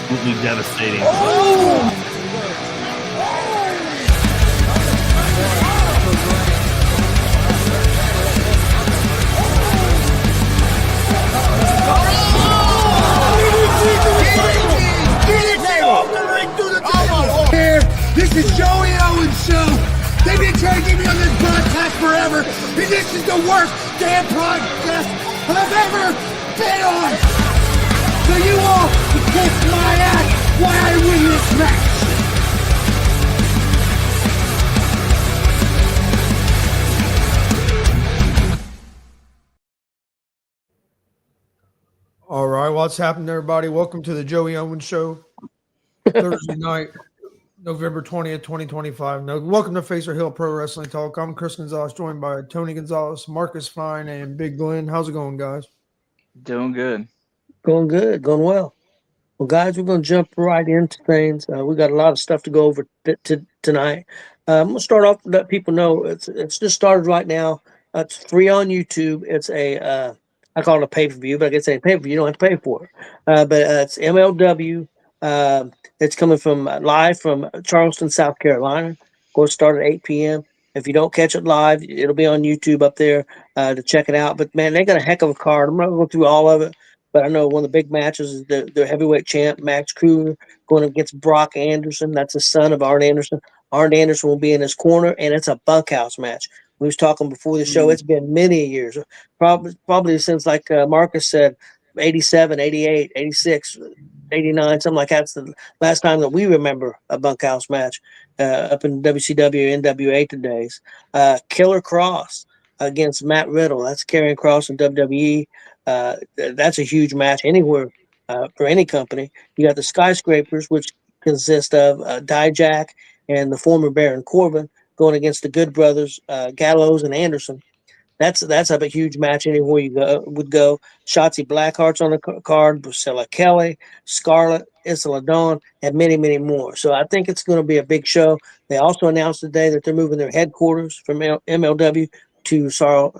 absolutely devastating. This is Joey Owens' show. They've been trying to get me on this broadcast forever, and this is the worst damn broadcast I've ever been on. So you all can kiss my ass while I win this match. All right, what's happening, everybody? Welcome to the Joey Owens Show, Thursday night, November 20th, 2025. Now, welcome to Facer Hill Pro Wrestling Talk. I'm Chris Gonzalez, joined by Tony Gonzalez, Marcus Fine, and Big Glenn. How's it going, guys? Doing good. Going good, going well. Well, guys, we're going to jump right into things. We got a lot of stuff to go over tonight. I'm going to start off to let people know it's just started right now. It's free on YouTube. It's I call it a pay-per-view, but I guess a pay-per-view. You don't have to pay for it. But it's MLW. It's coming from live from Charleston, South Carolina. Of course, start at 8 p.m. If you don't catch it live, it'll be on YouTube up there to check it out. But, man, they got a heck of a card. I'm not going to go through all of it. But I know one of the big matches is the heavyweight champ, Max Kruger, going against Brock Anderson. That's the son of Arn Anderson. Arn Anderson will be in his corner, and it's a bunkhouse match. We was talking before the show. It's been many years, probably since, like Marcus said, 87, 88, 86, 89, something like that. That's the last time that we remember a bunkhouse match up in WCW, NWA days. Killer Cross against Matt Riddle. That's Karrion Kross in WWE. That's a huge match anywhere for any company. You got the Skyscrapers, which consist of Dijak and the former Baron Corbin going against the Good Brothers, Gallows and Anderson. That's a huge match anywhere you would go. Shotzi Blackheart's on the card, Priscilla Kelly, Scarlett, Isla Dawn, and many, many more. So I think it's going to be a big show. They also announced today that they're moving their headquarters from MLW to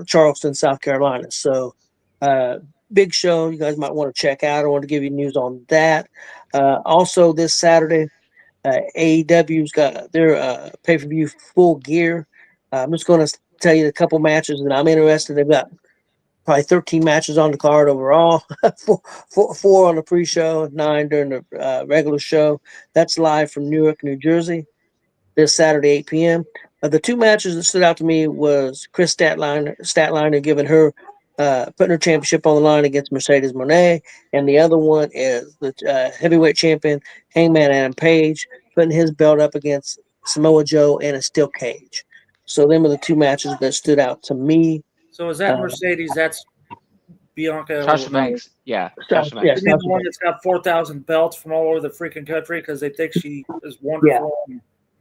Charleston, South Carolina. So big show you guys might want to check out. I want to give you news on that. Also this Saturday, AEW's got their pay-per-view Full Gear. I'm just going to tell you a couple matches that I'm interested. They've got probably 13 matches on the card overall, four on the pre-show, 9 during the regular show. That's live from Newark, New Jersey, this Saturday, 8 p.m. The two matches that stood out to me was Chris Statlander giving her putting her championship on the line against Mercedes Moné, and the other one is the heavyweight champion Hangman Adam Page putting his belt up against Samoa Joe in a steel cage. So them are the two matches that stood out to me. So is that Mercedes? That's Bianca. Sasha Banks. Yeah. Sasha You mean the one that's got 4,000 belts from all over the freaking country because they think she is wonderful.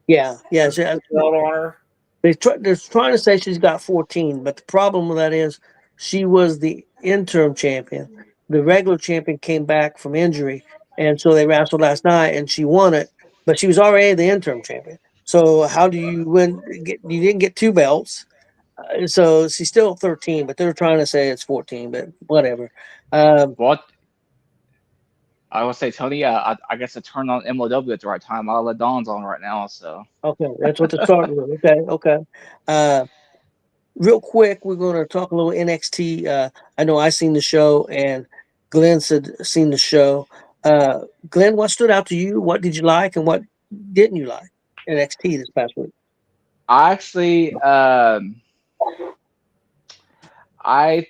Yeah. Belt on her. They're trying to say she's got 14, but the problem with that is she was the interim champion. The regular champion came back from injury, and so they wrestled last night, and she won it, but she was already the interim champion. So how do you win? You didn't get two belts, so she's still 13, but they're trying to say it's 14, but whatever. What? I would say, Tony, I guess I turned on MLW at the right time. I'll let Dawn's on right now, so. Okay, that's what they're starting with. Okay. Real quick, we're going to talk a little NXT. I know I seen the show, and Glenn seen the show. Glenn, what stood out to you? What did you like, and what didn't you like NXT this past week? I actually, I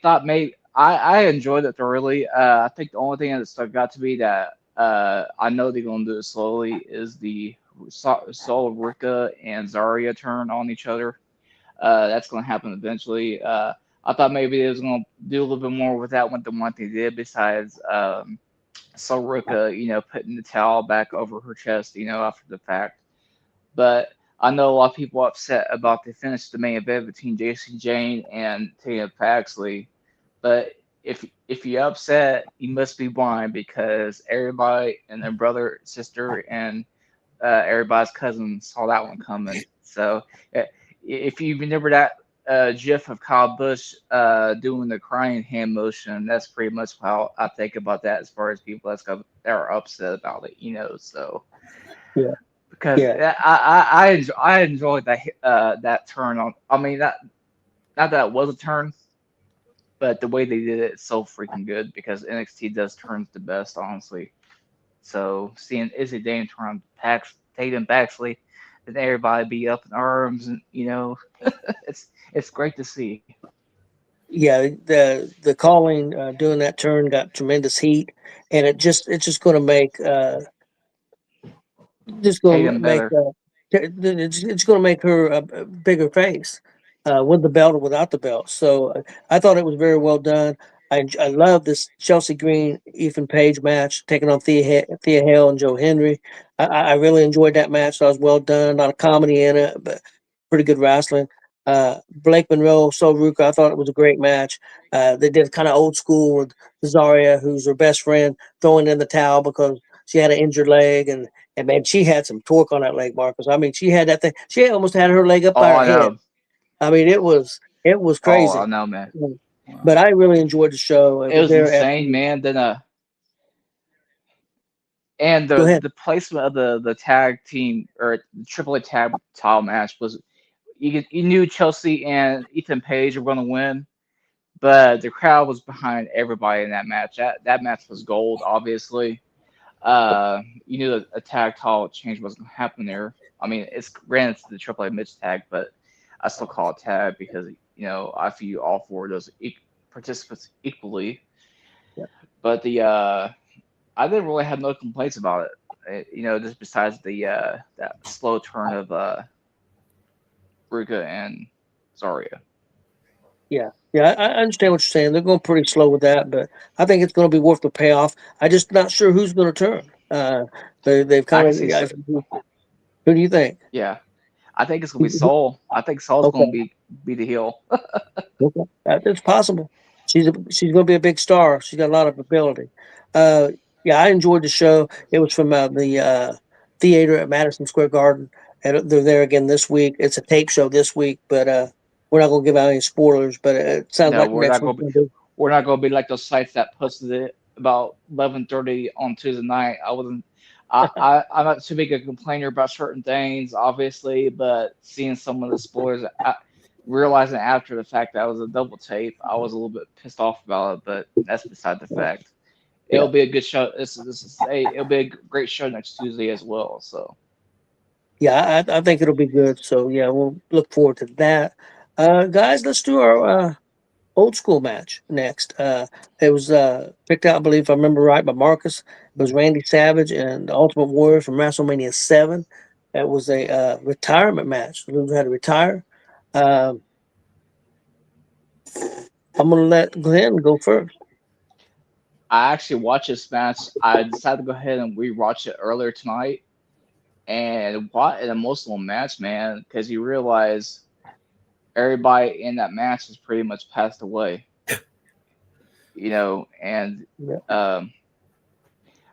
thought maybe I enjoyed it thoroughly. I think the only thing that stuck out to me that I know they're going to do it slowly is the Sol Rika and Zarya turn on each other. That's going to happen eventually. I thought maybe they was going to do a little bit more with that one than what they did. Besides, Soraka, putting the towel back over her chest, after the fact. But I know a lot of people upset about the finish of the main event between Jason Jane and Tina Paxley. But if you're upset, you must be blind because everybody and their brother, sister, and everybody's cousin saw that one coming. So if you remember that GIF of Kyle Busch doing the crying hand motion. That's pretty much how I think about that as far as people that are upset about it, So Yeah, because yeah, I enjoyed that turn on. I mean not that it was a turn, but the way they did it is so freaking good because NXT does turns the best, honestly. So seeing Izzy Dame turn on Tatum Baxley, then everybody be up in arms, and it's great to see. yeah. The calling doing that turn got tremendous heat, and it's just going to make just going to Tatum make better. it's going to make her a bigger face with the belt or without the belt. So I thought it was very well done. I love this Chelsea Green Ethan Page match taking on Thea Hale and Joe Henry. I really enjoyed that match. So it was well done. A lot of comedy in it, but pretty good wrestling. Blake Monroe, Sol Ruka, I thought it was a great match. They did kind of old school with Zarya, who's her best friend, throwing in the towel because she had an injured leg, and man, she had some torque on that leg, Marcus. I mean, she had that thing. She almost had her leg up by Oh, her I head. know. I mean, it was Oh, I crazy. know, man. But I really enjoyed the show. It It was was very insane, epic. man. Then and Go the ahead. the placement of the tag team or the Triple A tag title match was you knew Chelsea and Ethan Page were going to win, but the crowd was behind everybody in that match. That match was gold, obviously. You knew that a tag title change wasn't going to happen there. I mean, it's granted it's the Triple A mid tag, but I still call it tag because I view all four of those participants equally. Yeah. But I didn't really have no complaints about it. Just besides that slow turn of Ruka and Zarya. Yeah. Yeah, I understand what you're saying. They're going pretty slow with that, but I think it's going to be worth the payoff. I just not sure who's going to turn. They've I kind can of. see, Who do you think? yeah, I think it's gonna be Soul. I think Soul's Okay. gonna be the heel. Okay. It's possible. She's going to be a big star. She's got a lot of ability. Uh, yeah, I enjoyed the show. It was from the theater at Madison Square Garden, and they're there again this week. It's a tape show this week, but we're not going to give out any spoilers. But it sounds No, like next week's going to be. we're not gonna be like those sites that posted it about 11:30 on Tuesday night. I wasn't. I'm not too big a complainer about certain things, obviously, but seeing some of the spoilers, realizing after the fact that it was a double tape, I was a little bit pissed off about it. But that's beside the fact. Yeah. It'll be a good show. It'll be a great show next Tuesday as well. So Yeah, I think it'll be good. So yeah, we'll look forward to that. Guys, let's do our old school match next. It was picked out, I believe, if I remember right, by Marcus. It was Randy Savage and the Ultimate Warrior from WrestleMania 7. It was a retirement match. Who had to retire. Um, I'm going to let Glenn go first. I actually watched this match. I decided to go ahead and rewatch it earlier tonight. And what an emotional match, man! Because you realize everybody in that match has pretty much passed away, And Yeah. um,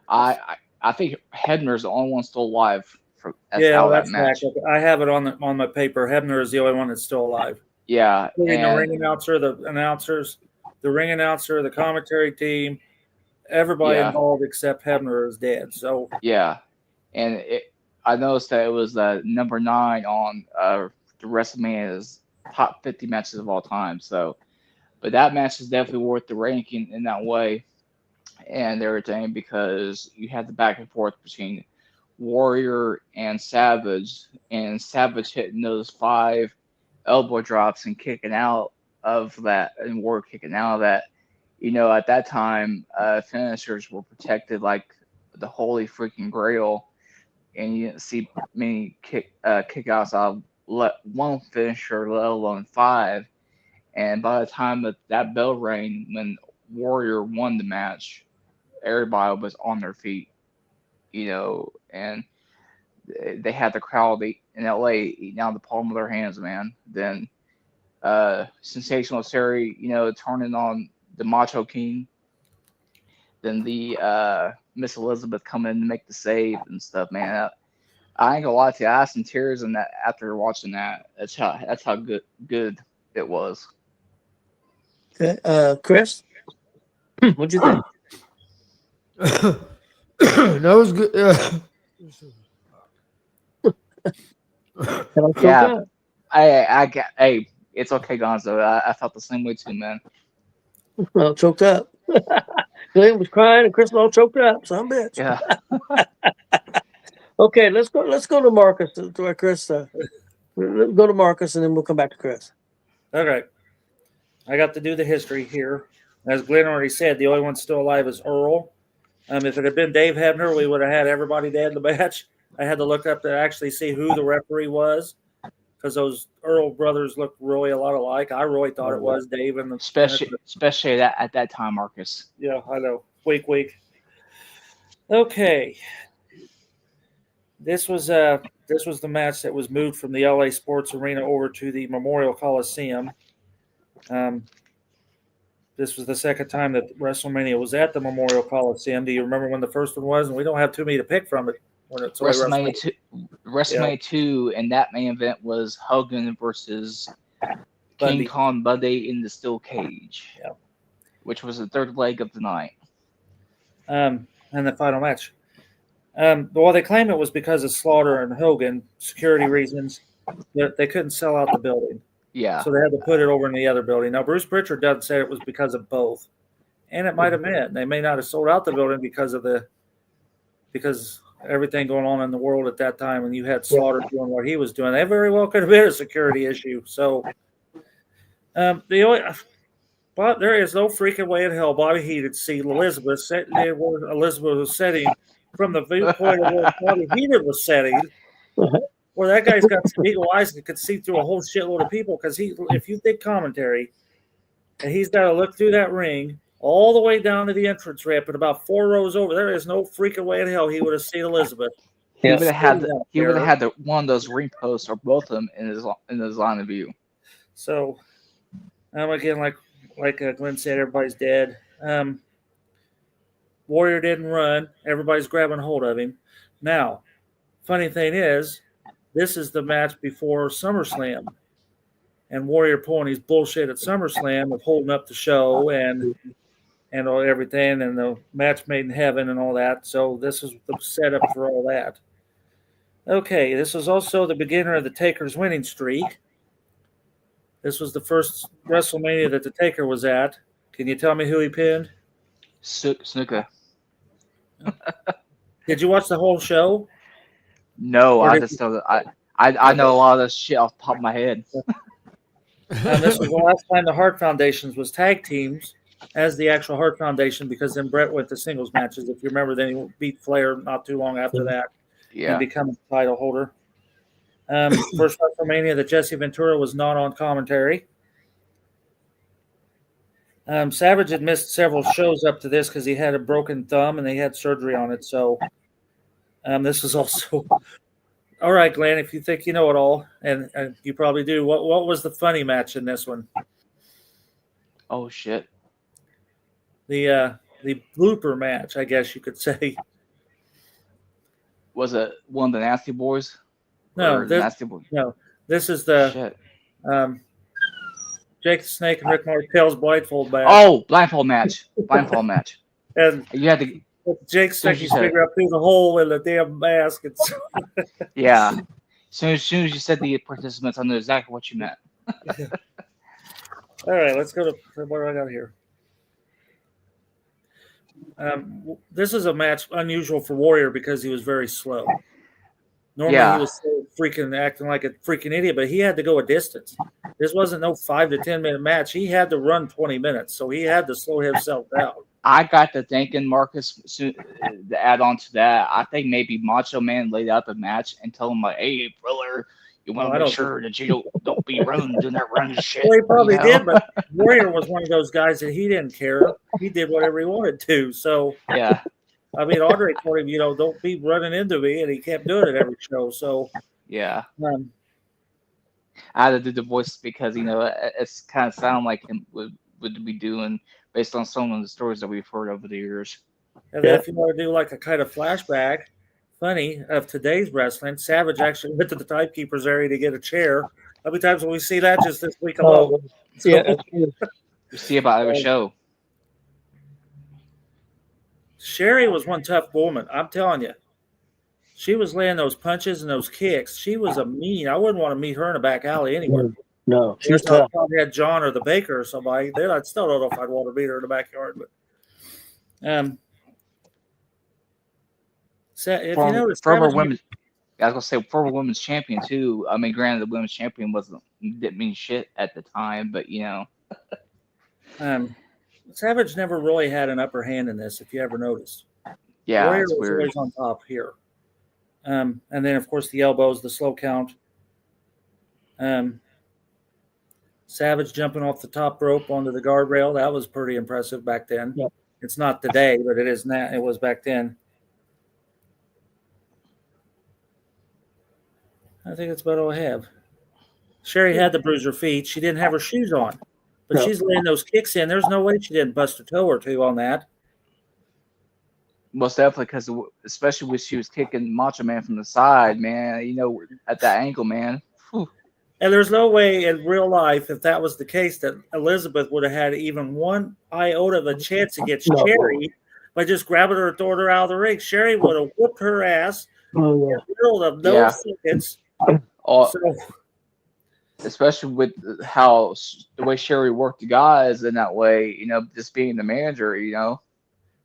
I think Hebner's the only one still alive that's Yeah, out of well, that that's fact. match. I have it on my paper. Hebner is the only one that's still alive. Yeah, Including the ring and announcer, the announcers, the ring announcer, the commentary team, everybody yeah, involved except Hebner is dead. So yeah, and I noticed that it was number 9 on the WrestleMania's top 50 matches of all time. So, but that match is definitely worth the ranking in that way and everything because you had the back and forth between Warrior and Savage hitting those 5 elbow drops and kicking out of that, and Warrior kicking out of that. At that time, finishers were protected like the holy freaking grail, and you didn't see many kickouts out of one finisher, let alone 5. And by the time that bell rang, when Warrior won the match, everybody was on their feet, and they had the crowd in LA eating out of the palm of their hands, man. Then Sensational Terry, turning on the Macho King. Then the Miss Elizabeth coming in to make the save and stuff, man. I ain't gonna lie to you, I had some tears in that after watching that. That's how good It was. Okay, Chris, what'd you think? That was good. Can I choke Yeah, up? hey, it's okay, Gonzo. I felt the same way too, man. Well, choked up. Glenn was crying and Chris all choked up. Son of a bitch. Yeah. Okay, let's go. Let's go to Marcus. To where Chris. Let's go to Marcus, and then we'll come back to Chris. Okay. I got to do the history here. As Glenn already said, the only one still alive is Earl. If it had been Dave Hebner, we would have had everybody dead in the match. I had to look up to actually see who the referee was because those Earl brothers look really a lot alike. I really thought it was Dave and the Especially that at that time, Marcus. Yeah, I know. Weak. Okay. This was the match that was moved from the LA Sports Arena over to the Memorial Coliseum. This was the second time that WrestleMania was at the Memorial Coliseum. Do you remember when the first one was? And we don't have too many to pick from it. When it's only WrestleMania 2, and that main event was Hogan versus Bundy. King Kong Bundy in the steel cage, Yeah. which was the third leg of the night. And the final match. Well, they claim it was because of Slaughter and Hogan, security reasons. They couldn't sell out the building. Yeah. So they had to put it over in the other building. Now, Bruce Pritchard doesn't say it was because of both. And it might have been. They may not have sold out the building because everyththing going on in the world at that time, and you had Slaughter doing what he was doing. That very well could have been a security issue. So but there is no freaking way in hell Bobby Heenan see Elizabeth sitting there where Elizabeth was sitting from the viewpoint of where Bobby Heenan was sitting. Well, that guy's got some eagle eyes and could see through a whole shitload of people because if you think commentary, and he's got to look through that ring all the way down to the entrance ramp and about 4 rows over, there is no freaking way in hell he would have seen Elizabeth. He would have had one of those ring posts or both of them in his line of view. So, again, like Glenn said, everybody's dead. Warrior didn't run. Everybody's grabbing hold of him. Now, funny thing is, this is the match before SummerSlam. And Warrior pulling his bullshit at SummerSlam of holding up the show and everything and the match made in heaven and all that. So this is the setup for all that. Okay, this was also the beginner of the Taker's winning streak. This was the first WrestleMania that the Taker was at. Can you tell me who he pinned? Snuka. Did you watch the whole show? No, I just know that I know a lot of this shit off the top of my head. This was the last time the Hart Foundations was tag teams as the actual Hart Foundation because then Brett went to singles matches. If you remember, then he beat Flair not too long after that and become a title holder. First WrestleMania that Jesse Ventura was not on commentary. Savage had missed several shows up to this because he had a broken thumb and they had surgery on it. So this was also all right, Glenn. If you think you know it all, and you probably do, what was the funny match in this one? Oh shit! The blooper match, I guess you could say. Was it one of the Nasty Boys? No, this is the shit. Jake the Snake and Rick Martel's blindfold match. Oh, blindfold match. And you had to. Jake stuck his finger up through the hole in the damn mask. Yeah. As soon as you said the participants, I knew exactly what you meant. All right, let's go to what do I got here. This is a match unusual for Warrior because he was very slow. Normally he was so freaking acting like a freaking idiot, but he had to go a distance. This wasn't no 5 to 10 minute match. He had to run 20 minutes, so he had to slow himself down. I got to thinking, Marcus, to add on to that, I think maybe Macho Man laid out the match and told him, like, hey, brother, you want to make sure that you don't be running, doing that running shit. Well, he probably did, but Warrior was one of those guys that he didn't care. He did whatever he wanted to. So, yeah. I mean, Andre told him, don't be running into me, and he kept doing it every show. So, yeah. I had to do the voice because, it's kind of sound like him would be doing based on some of the stories that we've heard over the years. And then if you want to do like a kind of flashback, funny, of today's wrestling, Savage actually went to the timekeeper's area to get a chair How many times will we see that just this week alone? Oh, yeah, that's true. We see about every show. Sherry was one tough woman. I'm telling you. She was laying those punches and those kicks. She was a mean. I wouldn't want to meet her in a back alley anywhere. No, she's That's how tough. I probably had John or the baker or somebody. Then I still don't know if I'd want to meet her in the backyard. But so if you notice, former women. I was gonna say former women's champion too. I mean, granted, the women's champion didn't mean shit at the time, but you know. Savage never really had an upper hand in this. If you ever noticed, Yeah, Warrior it's was weird. always on top here. And then of course the elbows, the slow count. Savage jumping off the top rope onto the guardrail. That was pretty impressive back then. Yep. It's not today, but it is now. It was back then. I think that's about all I have. Sherry had to bruise her feet. She didn't have her shoes on, but No. she's laying those kicks in. There's no way she didn't bust a toe or two on that. Most definitely, because especially when she was kicking Macho Man from the side, man. You know, at that angle, man. Whew. And there's no way in real life, if that was the case, that Elizabeth would have had even one iota of a chance against No. Sherry by just grabbing her and throwing her out of the ring. Sherry would have whooped her ass Oh, yeah. in the middle of no Yeah. seconds. All, So, especially with how the way Sherry worked the guys in that way, you know, just being the manager, you know.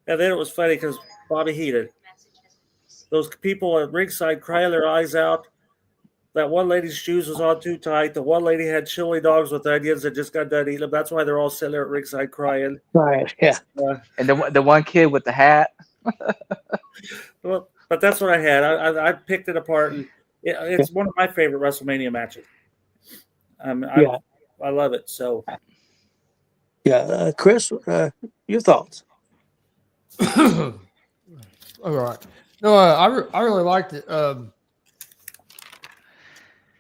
and then it was funny because Bobby Heenan, those people at ringside crying their eyes out. That one lady's shoes was on too tight. The one lady had chili dogs with onions that just got done eating them. That's why they're all sitting there at ringside crying. Right. Yeah. And the one kid with the hat. Well, but that's what I had. I picked it apart, and it's one of my favorite WrestleMania matches. Yeah. I love it. So Yeah. Chris, your thoughts? All right. No, I really liked it.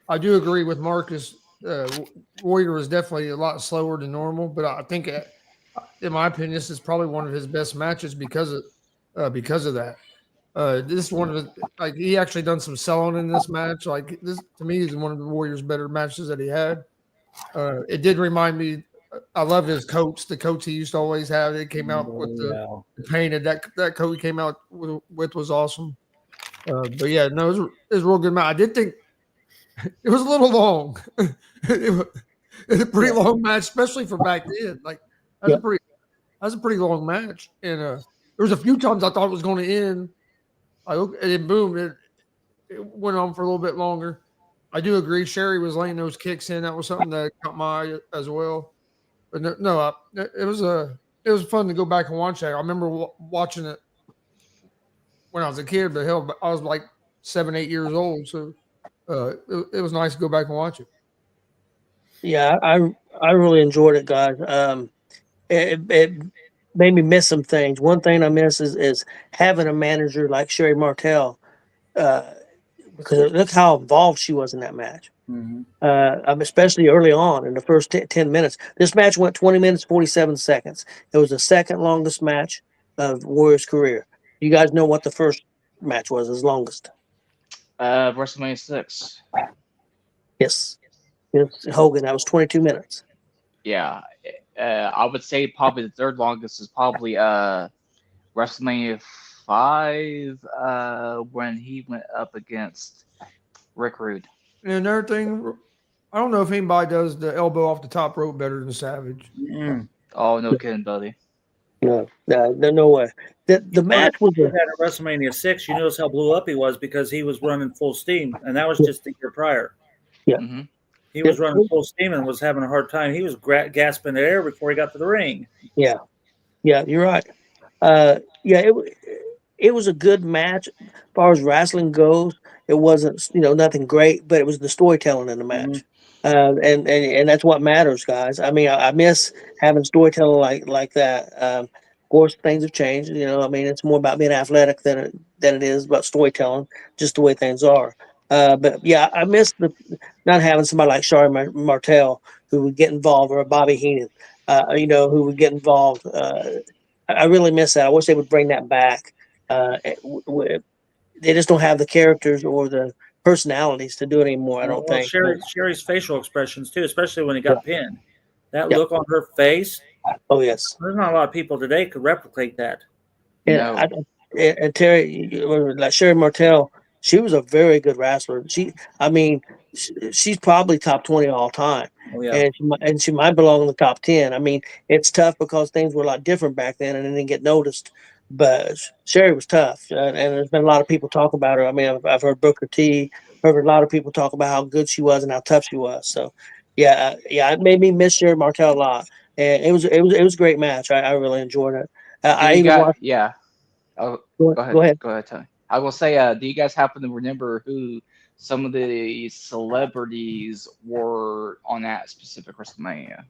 I do agree with Marcus. Warrior was definitely a lot slower than normal, but I think, in my opinion, this is probably one of his best matches because of that. This one of like he actually done some selling in this match. Like this to me is one of the Warrior's better matches that he had. It did remind me. I love his coats. The coats he used to always have. It came out with the painted. That coat he came out with was awesome. But yeah, no, it was a real good match. I did think it was a little long. It was a pretty long match, especially for back then. Like that's a pretty long match. And there was a few times I thought it was going to end. And then boom, it went on for a little bit longer. I do agree. Sherry was laying those kicks in. That was something that caught my eye as well. But it was fun to go back and watch that. I remember watching it when I was a kid, but hell, I was like 7, 8 years old. So it was nice to go back and watch it. Yeah, I really enjoyed it, guys. It made me miss some things. One thing I miss is having a manager like Sherry Martel, because look how involved she was in that match. Especially early on in the first 10 minutes. This match went 20 minutes, 47 seconds. It was the second longest match of Warrior's career. You guys know what the first match was, his longest? WrestleMania 6. Yes. Hogan. That was 22 minutes. Yeah. I would say probably the third longest is probably WrestleMania 5 when he went up against Rick Rude. And another thing, I don't know if anybody does the elbow off the top rope better than Savage. Oh, no kidding, buddy. No way. The match was at WrestleMania 6. You notice how blew up he was because he was running full steam, and that was just the year prior. Yeah. Mm-hmm. He was running full steam and was having a hard time. He was gasping air before he got to the ring. Yeah, you're right. It was a good match as far as wrestling goes. It wasn't nothing great, but it was the storytelling in the match, and that's what matters, guys. I mean, I miss having storytelling like that. Of course, things have changed. It's more about being athletic than it is about storytelling, just the way things are. But yeah, I miss not having somebody like Sherry Martel who would get involved, or Bobby Heenan, who would get involved. I really miss that. I wish they would bring that back. They just don't have the characters or the personalities to do it anymore. I don't Well, think. Sherry's facial expressions too, especially when he got pinned. That Yeah. look on her face. Oh yes. There's not a lot of people today could replicate that. And, No. and Terry, like Sherry Martel, she was a very good wrestler. I mean, she's probably top 20 all time, Oh yeah. and she might belong in the top 10. I mean, it's tough because things were a lot different back then, and it didn't get noticed. But Sherry was tough, and there's been a lot of people talk about her. I mean, I've heard Booker T, heard a lot of people talk about how good she was and how tough she was. So, yeah, it made me miss Sherry Martel a lot, and it was a great match. I really enjoyed it. Do I you even got? watched. Yeah. Oh, Go, go ahead. go ahead. Go ahead, Tony. I will say, do you guys happen to remember who some of the celebrities were on that specific WrestleMania?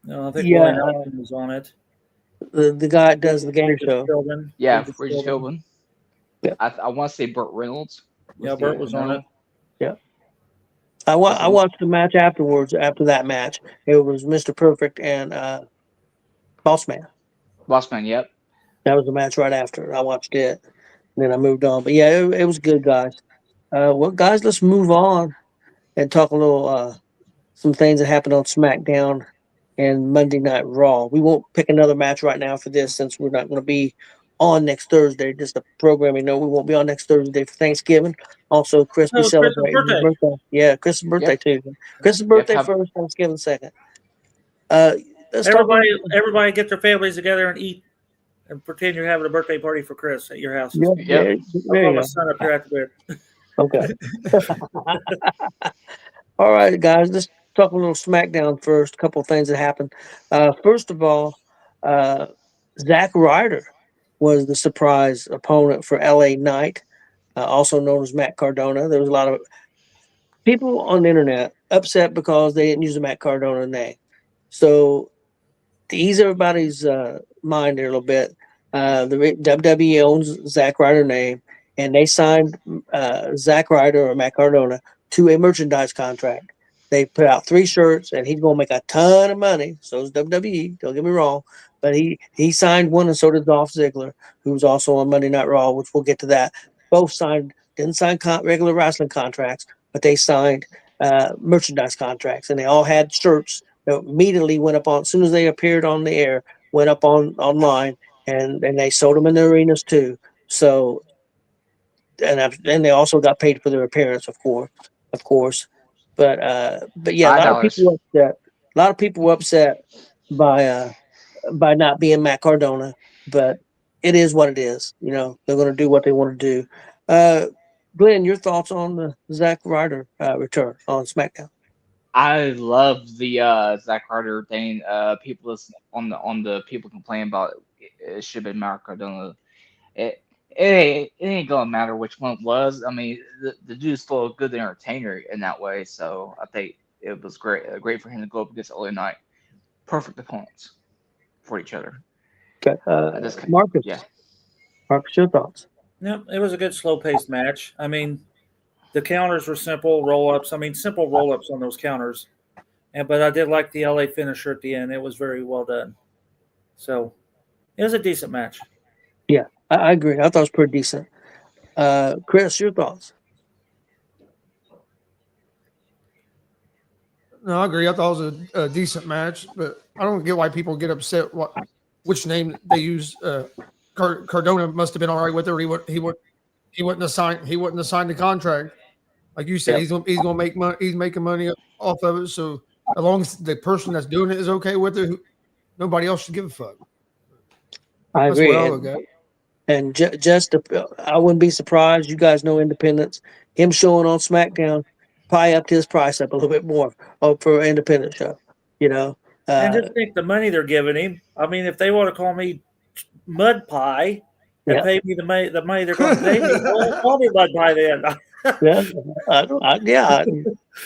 No, I think Yeah, Willie Nelson was on it. the guy that does the game show. Yeah, Regis Regis Philbin. Philbin. Yeah. I want to say Burt Reynolds. Yeah, Burt was on it. Yeah, I watched the match afterwards. After that match, it was Mr. Perfect and Boss Man. Bossman. Yep. That was the match right after. I watched it, and then I moved on. But yeah, it was good, guys. Well, guys, let's move on and talk a little some things that happened on SmackDown and Monday Night Raw. We won't pick another match right now for this since we're not going to be on next Thursday. Just a programming note, we won't be on next Thursday for Thanksgiving. Also, Chris be Oh, it's Chris's celebrating his birthday. birthday. Yeah, Chris's birthday Yep. too. Chris's Yep. birthday first, Thanksgiving second. Let's talk about Everybody get their families together and eat and pretend you're having a birthday party for Chris at your house. yeah, Yep. there I'll you my go. son up here at the bed. Okay. All right, guys, let's talk a little SmackDown first. A couple of things that happened. First of all, Zack Ryder was the surprise opponent for LA Knight, also known as Matt Cardona. There was a lot of people on the internet upset because they didn't use the Matt Cardona name. So to ease everybody's mind there a little bit, the WWE owns Zack Ryder name, and they signed Zack Ryder or Matt Cardona to a merchandise contract. They put out 3 shirts, and he's going to make a ton of money. So is WWE. Don't get me wrong, but he signed one, and so did Dolph Ziggler, who was also on Monday Night Raw, which we'll get to that. Both didn't sign regular wrestling contracts, but they signed merchandise contracts, and they all had shirts that immediately went up on as soon as they appeared on the air, went up online, and they sold them in the arenas too. So, and they also got paid for their appearance, of course. But yeah, a lot of people $5. were upset. A lot of people were upset by not being Matt Cardona, but it is what it is. You know, they're going to do what they want to do. Glenn, your thoughts on the Zack Ryder return on SmackDown? I love the Zack Ryder thing. People on the people complain about it should have been Mark Cardona. It ain't gonna matter which one it was. I mean, the dude's still a good entertainer in that way. So I think it was great for him to go up against LA Knight. Perfect opponents for each other. Okay, Marcus. Yeah. Marcus, your thoughts? Yeah, it was a good slow-paced match. I mean, the counters were simple roll-ups. I mean, simple roll-ups on those counters. But I did like the LA finisher at the end. It was very well done. So it was a decent match. Yeah, I agree. I thought it was pretty decent. Chris, your thoughts? No, I agree. I thought it was a decent match, but I don't get why people get upset. Which name they use? Cardona must have been all right with her. He wouldn't have signed the contract. Like you said, Yep. he's gonna make money. He's making money off of it. So as long as the person that's doing it is okay with it, nobody else should give a fuck. I That's agree. what I look at. And I wouldn't be surprised. You guys know Independence. Him showing on SmackDown probably upped his price up a little bit more for an independent show. You know, And just think the money they're giving him. I mean, if they want to call me Mud Pie and pay me the money they're going to pay me, well, call me Mud Pie then.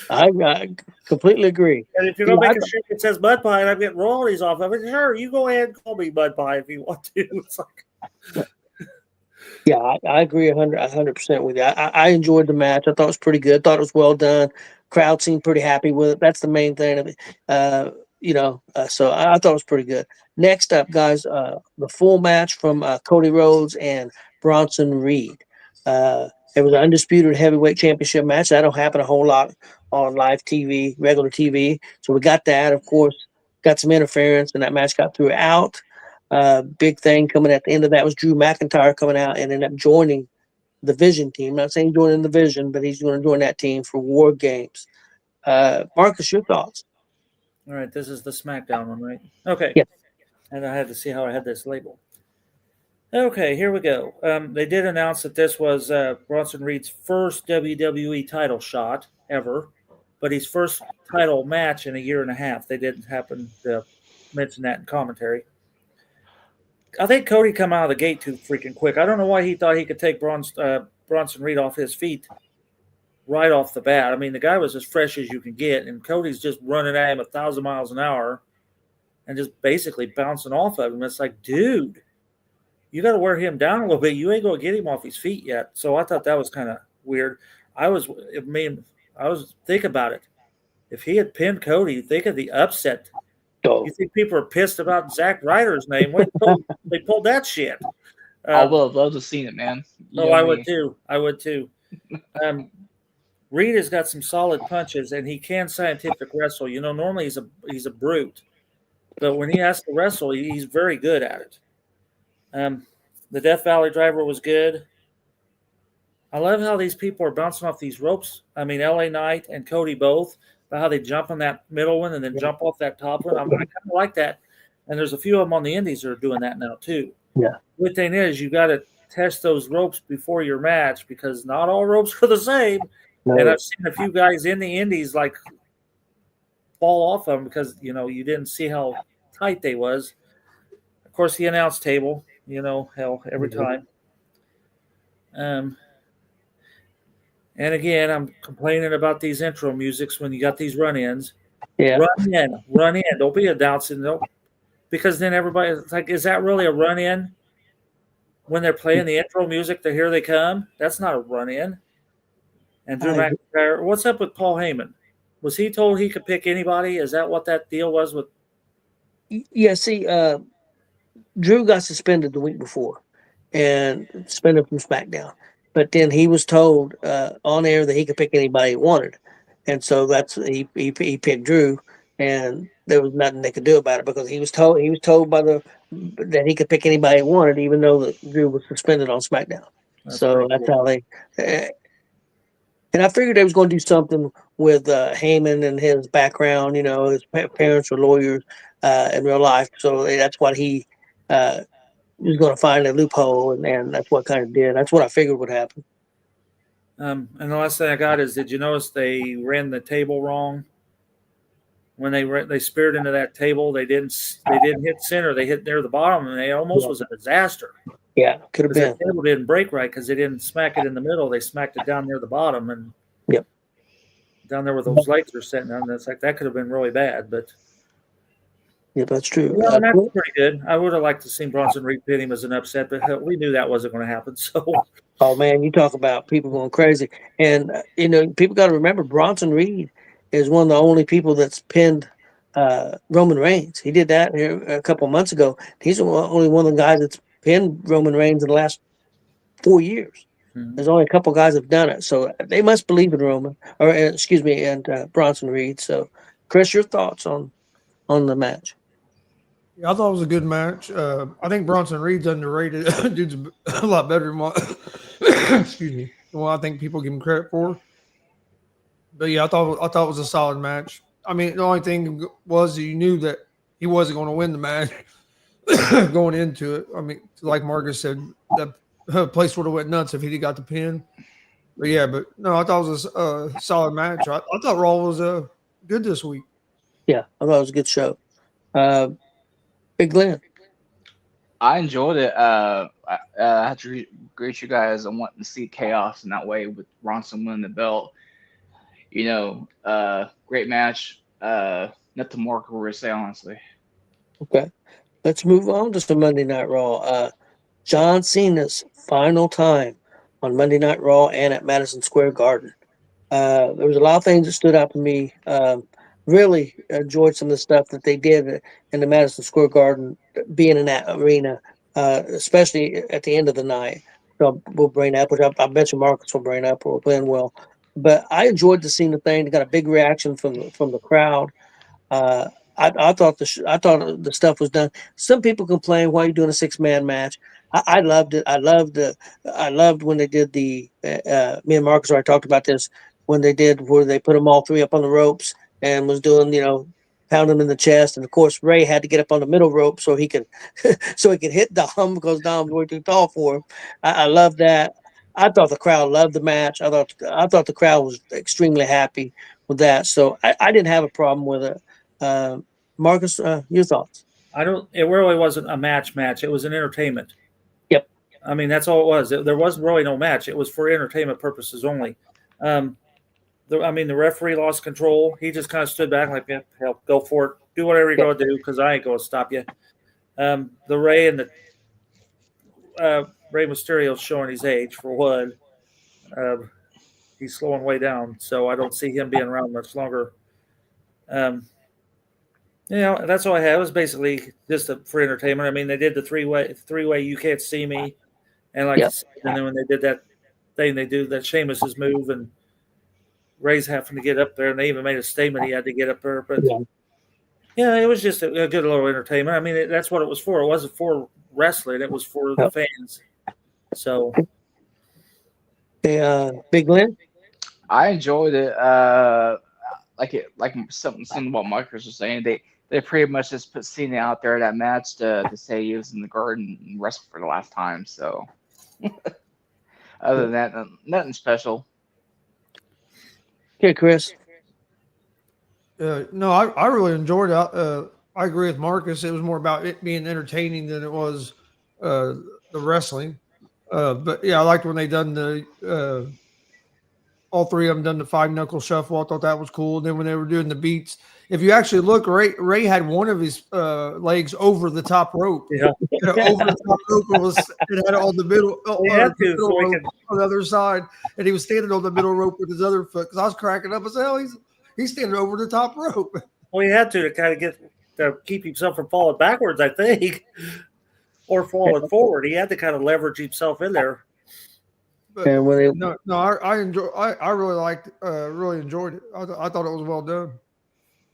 I completely agree. And if you're going to make a shirt that says Mud Pie and I'm getting royalties off of it, sure, you go ahead and call me Mud Pie if you want to. It's like, yeah, I agree 100% with you. I enjoyed the match. I thought it was pretty good. Thought it was well done. Crowd seemed pretty happy with it. That's the main thing. So I thought it was pretty good. Next up, guys, the full match from Cody Rhodes and Bronson Reed. It was an undisputed heavyweight championship match. That don't happen a whole lot on live TV, regular TV. So we got that. Of course, got some interference, and that match got threw out. Big thing coming at the end of that was Drew McIntyre coming out and ended up joining the Vision team. Not saying joining the Vision, but he's going to join that team for War Games. Marcus, your thoughts? All right, this is the SmackDown one, right? Okay. Yeah. And I had to see how I had this labeled. Okay, here we go. They did announce that this was Bronson Reed's first WWE title shot ever, but his first title match in a year and a half. They didn't happen to mention that in commentary. I think Cody come out of the gate too freaking quick. I don't know why he thought he could take Bronson Reed off his feet right off the bat. I mean, the guy was as fresh as you can get, and Cody's just running at him 1,000 miles an hour and just basically bouncing off of him. It's like, dude, you got to wear him down a little bit. You ain't going to get him off his feet yet. So I thought that was kind of weird. Think about it. If he had pinned Cody, think of the upset. Oh, You think people are pissed about Zack Ryder's name? Wait until they pulled that shit. I would have loved to have seen it, man. You know I me. would too. I would too. Reed has got some solid punches, and he can scientific wrestle. You know, normally he's a brute, but when he has to wrestle, he's very good at it. The Death Valley Driver was good. I love how these people are bouncing off these ropes. I mean, LA Knight and Cody both, about how they jump on that middle one and then jump off that top one. I kind of like that. And there's a few of them on the indies that are doing that now too. Yeah. Good thing is you got to test those ropes before your match because not all ropes are the same. no. And I've seen a few guys in the indies like fall off them because, you know, you didn't see how tight they was. Of course, the announce table, you know, hell, every time. And again, I'm complaining about these intro musics when you got these run-ins. Yeah. Run in. Don't be announcing. Because then everybody's like, is that really a run-in? When they're playing the intro music, the Here They Come, that's not a run-in. And Drew McIntyre, what's up with Paul Heyman? Was he told he could pick anybody? Is that what that deal was with? Yeah, see, Drew got suspended the week before and suspended from SmackDown. But then he was told on air that he could pick anybody he wanted. And so he picked Drew, and there was nothing they could do about it because he was told that he could pick anybody he wanted, even though that Drew was suspended on SmackDown. That's how they. And I figured they was going to do something with Heyman and his background. You know, his parents were lawyers in real life, so that's what he was going to find a loophole, and that's what kind of did. That's what I figured would happen. And the last thing I got is, did you notice they ran the table wrong? When they speared into that table, they didn't hit center. They hit near the bottom, and they almost was a disaster. Yeah, could have been. The table didn't break right because they didn't smack it in the middle. They smacked it down near the bottom, and down there where those lights are sitting on. That's like that could have been really bad, but. Yeah, that's true. Yeah, that's pretty good. I would have liked to see Bronson Reed pin him as an upset, but we knew that wasn't going to happen. So, oh man, you talk about people going crazy, and you know, people got to remember Bronson Reed is one of the only people that's pinned Roman Reigns. He did that here a couple of months ago. He's only one of the guys that's pinned Roman Reigns in the last 4 years. Mm-hmm. There's only a couple guys that have done it, so they must believe in Roman, and Bronson Reed. So, Chris, your thoughts on the match? Yeah, I thought it was a good match. I think Bronson Reed's underrated. Dude's a lot better than what excuse me. Than what I think people give him credit for. But yeah, I thought it was a solid match. I mean, the only thing was you knew that he wasn't going to win the match going into it. I mean, like Marcus said, that place would have went nuts if he got the pin. But yeah, no, I thought it was a solid match. I thought Raw was good this week. Yeah, I thought it was a good show. Big Glenn. I enjoyed it. I have to greet you guys. I want to see chaos in that way with Bronson winning the belt. You know, great match. Nothing more to say, honestly. Okay. Let's move on to some Monday Night Raw. John Cena's final time on Monday Night Raw and at Madison Square Garden. There was a lot of things that stood out to me. Really enjoyed some of the stuff that they did in the Madison Square Garden, being in that arena, especially at the end of the night. will bring up, which I bet you Marcus will bring up, or Glenn will. But I enjoyed the Cena thing. They got a big reaction from the crowd. Uh, I thought I thought the stuff was done. Some people complain, why are you doing a 6-man match? I loved it. I loved when they did me and Marcus already talked about this, when they did where they put them all three up on the ropes and was doing, pound them in the chest. And of course, Ray had to get up on the middle rope so he could so he could hit Dom, because Dom was way too tall for him. I love that. I thought the crowd loved the match. I thought the crowd was extremely happy with that. So I didn't have a problem with it. Marcus, your thoughts? It really wasn't a match. It was an entertainment. Yep. I mean, that's all it was. There wasn't really no match. It was for entertainment purposes only. The referee lost control. He just kind of stood back like, yeah, hell, go for it. Do whatever you're going to do, because I ain't going to stop you. The Ray and the Rey Mysterio showing his age, for one. He's slowing way down, so I don't see him being around much longer. That's all I had. It was basically just for entertainment. I mean, they did the three-way you can't see me, and and then when they did that thing, they do that Sheamus's move, and Ray's having to get up there, and they even made a statement he had to get up there. But it was just a good little entertainment. I mean, that's what it was for. It wasn't for wrestling; it was for the fans. So, Big Glenn, I enjoyed it. Like something what Marcus was saying. They pretty much just put Cena out there in that match to say he was in the garden and wrestled for the last time. So, other than that, nothing special. Okay, Chris. No, I really enjoyed it. I agree with Marcus. It was more about it being entertaining than it was the wrestling. But yeah, I liked when they done the all three of them done the 5-knuckle shuffle. I thought that was cool. And then when they were doing the beats, if you actually look, Ray had one of his legs over the top rope. Yeah. Over the top rope, it had it on the middle, rope on the other side, and he was standing on the middle rope with his other foot. Because I was cracking up. I said, "Hell, he's standing over the top rope." Well, he had to kind of to keep himself from falling backwards, I think, or falling forward. He had to kind of leverage himself in there. But I really enjoyed it. I thought it was well done.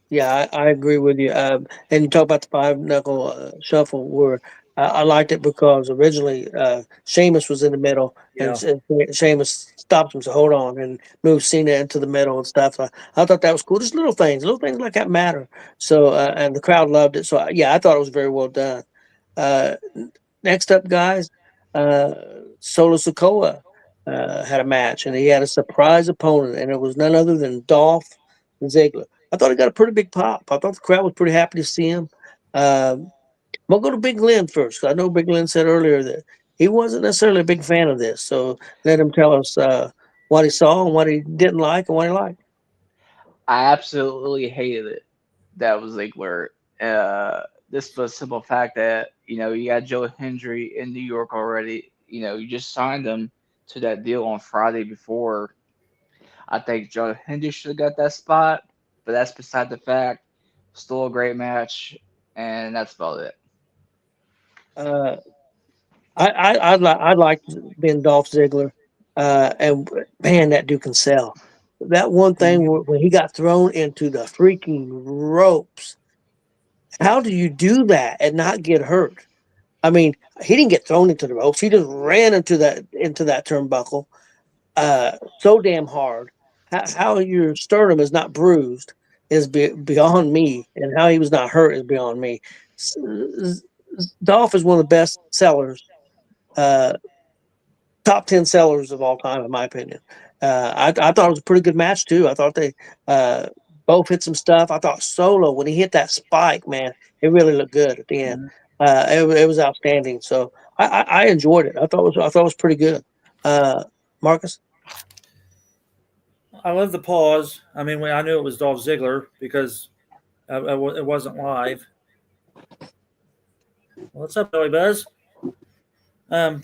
Yeah, I agree with you. And you talk about the 5-knuckle shuffle, where I liked it because originally Sheamus was in the middle, and Sheamus stopped him, so hold on, and moved Cena into the middle and stuff. So I thought that was cool. Just little things like that matter. So and the crowd loved it. So I thought it was very well done. Next up, guys, Solo Sikoa had a match, and he had a surprise opponent, and it was none other than Dolph Ziggler. I thought he got a pretty big pop. I thought the crowd was pretty happy to see him. We'll go to Big Glenn first. I know Big Glenn said earlier that he wasn't necessarily a big fan of this. So let him tell us what he saw and what he didn't like and what he liked. I absolutely hated it. That was Ziggler. This was the simple fact that, you got Joe Hendry in New York already. You just signed him to that deal on Friday before. I think Joe Hendry should have got that spot, but that's beside the fact. Still a great match, and that's about it. I liked being Dolph Ziggler, and man, that dude can sell. That one thing when he got thrown into the freaking ropes, how do you do that and not get hurt? I mean, he didn't get thrown into the ropes. He just ran into that turnbuckle so damn hard. How your sternum is not bruised is beyond me, and how he was not hurt is beyond me. Dolph is one of the best sellers, top 10 sellers of all time, in my opinion. I thought it was a pretty good match too. I thought they both hit some stuff. I thought Solo, when he hit that spike, man, it really looked good at the end. It was outstanding. So I enjoyed it. I thought it was pretty good. Marcus? I love the pause. I mean, I knew it was Dolph Ziggler because it wasn't live. What's up, Billy Buzz? But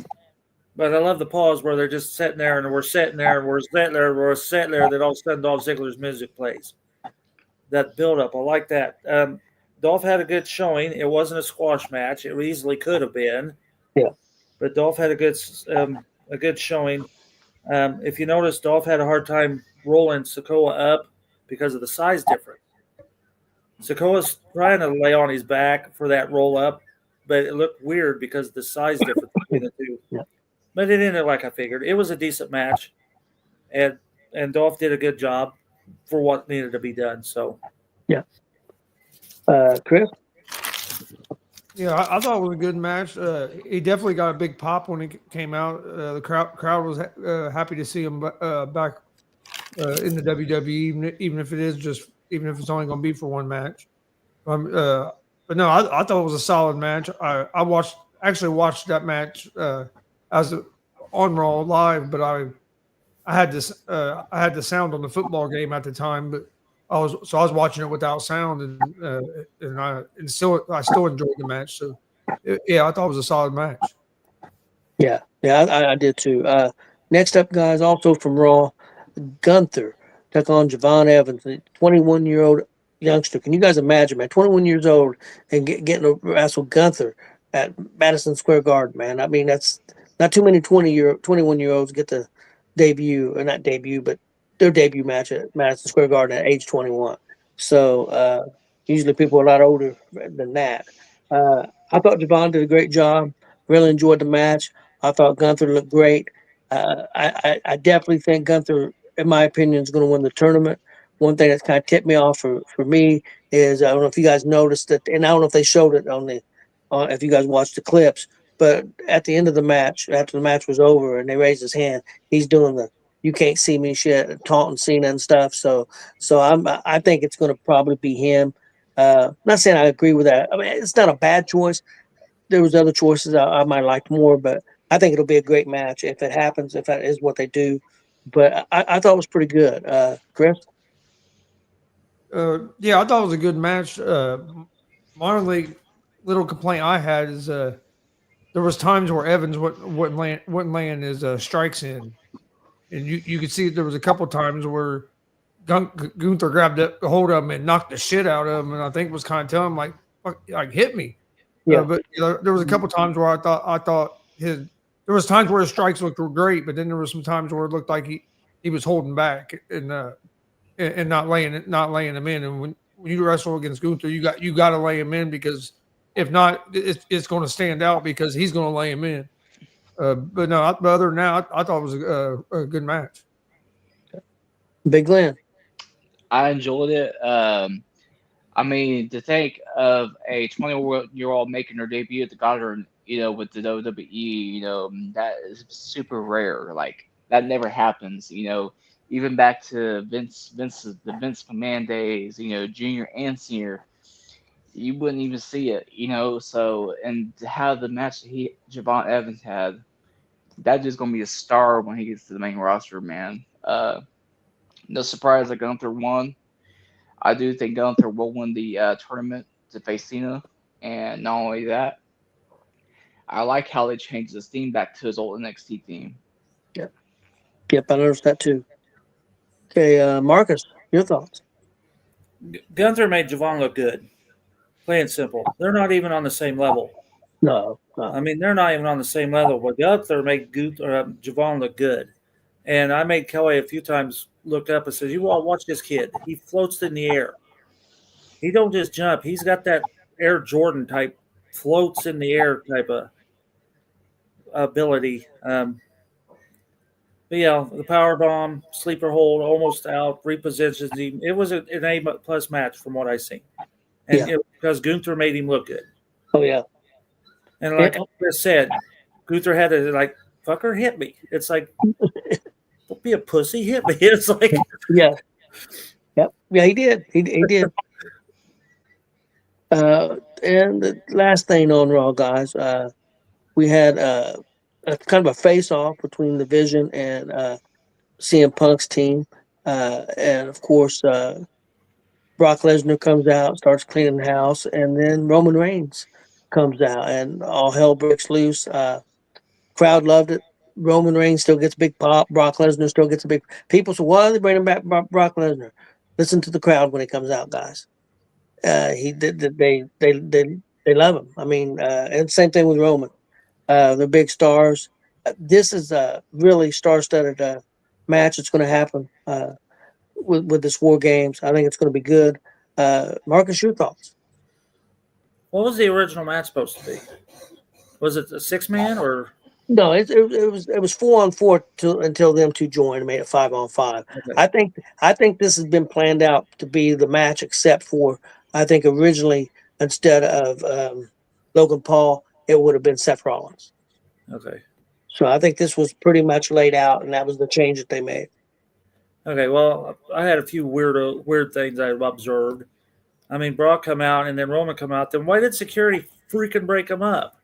I love the pause where they're just sitting there and we're sitting there and we're sitting there and we're sitting there. Then all of a sudden, Dolph Ziggler's music plays. That build up, I like that. Dolph had a good showing. It wasn't a squash match. It easily could have been. Yeah. But Dolph had a good a good showing. If you notice, Dolph had a hard time rolling Sokoa up because of the size difference. Sokoa's trying to lay on his back for that roll up, but it looked weird because of the size difference between the two. Yeah. But it ended like I figured. It was a decent match, and Dolph did a good job for what needed to be done. So Yeah. Chris? Yeah, I thought it was a good match. He definitely got a big pop when he came out. The crowd was happy to see him back in the WWE, even if it is just even if it's only going to be for one match. But no, I thought it was a solid match. I actually watched that match as on Raw live, but I had the sound on the football game at the time, but I was watching it without sound, and still I still enjoyed the match. So yeah, I thought it was a solid match. Yeah. Yeah, I did too. Next up, guys, also from Raw, Gunther took on Javon Evans, a 21-year-old youngster. Can you guys imagine, man? 21 years old and getting to wrestle Gunther at Madison Square Garden, man. I mean, that's not too many 21-year-olds get to debut, or not debut, but their debut match at Madison Square Garden at age 21. So usually people are a lot older than that. I thought Javon did a great job. Really enjoyed the match. I thought Gunther looked great. I definitely think Gunther, in my opinion, is going to win the tournament. One thing that's kind of tipped me off for me is I don't know if you guys noticed that, and I don't know if they showed it on if you guys watched the clips, but at the end of the match, after the match was over, and they raised his hand, he's doing the "you can't see me" shit, taunting Cena and stuff. So I think it's going to probably be him. Not saying I agree with that. I mean, it's not a bad choice. There was other choices I might like more, but I think it'll be a great match if it happens, if that is what they do. But I thought it was pretty good. Chris? Yeah, I thought it was a good match. My only little complaint I had is there was times where Evans wouldn't land his strikes in, and you could see there was a couple times where Gunther grabbed a hold of him and knocked the shit out of him, and I think was kind of telling him like, "Fuck, like hit me." Yeah. But you know, there was a couple times where I thought his there was times where his strikes looked great, but then there was some times where it looked like he was holding back and not laying them in. And when you wrestle against Gunther, you got to lay him in because if not, it's going to stand out because he's going to lay him in. But no, but other than that, I thought it was a good match. Big Glenn. I enjoyed it. I mean, to think of a 20-year-old making their debut at the Garden, with the WWE, that is super rare. Like that never happens. Even back to the Vince McMahon days, junior and senior, you wouldn't even see it. So, and to have the match that Javon Evans had, that just gonna be a star when he gets to the main roster, man. No surprise that Gunther won. I do think Gunther will win the tournament to face Cena, and not only that, I like how they changed his theme back to his old NXT theme. Yeah. Yep, I noticed that too. Okay, Marcus, your thoughts? Gunther made Javon look good. Plain and simple. They're not even on the same level. No, I no. mean, they're not even on the same level. But Gunther made Javon look good. And I made Kelly a few times look up and said, "You all watch this kid. He floats in the air. He don't just jump. He's got that Air Jordan type, floats in the air type of ability." But yeah, the power bomb, sleeper hold, almost out, repositions him. It was an A+ match from what I seen, and Yeah. because Gunther made him look good. Oh, yeah. And Yeah. like Chris said, Gunther had to like fucker hit me. It's like, don't be a pussy, hit me. It's like Yeah. Yep. Yeah, he did. He did. And the last thing on Raw, guys, we had a kind of a face off between the Vision and CM Punk's team. And of course, Brock Lesnar comes out, starts cleaning the house, and then Roman Reigns comes out, and all hell breaks loose. Crowd loved it. Roman Reigns still gets a big pop. Brock Lesnar still gets a big. People say, "Why are they bringing back Brock Lesnar?" Listen to the crowd when he comes out, guys. He did. They love him. I mean, and same thing with Roman. They're big stars. this is a really star-studded match that's going to happen with this War Games. I think it's going to be good. Marcus, your thoughts? What was the original match supposed to be? Was it a 6-man or? No, it was 4-on-4 until them two joined and made it 5-on-5. Okay. I think this has been planned out to be the match, except for I think originally instead of Logan Paul, it would have been Seth Rollins. Okay. So I think this was pretty much laid out, and that was the change that they made. Okay. Well, I had a few weird things I observed. I mean, Brock come out and then Roman come out. Then why did security freaking break them up?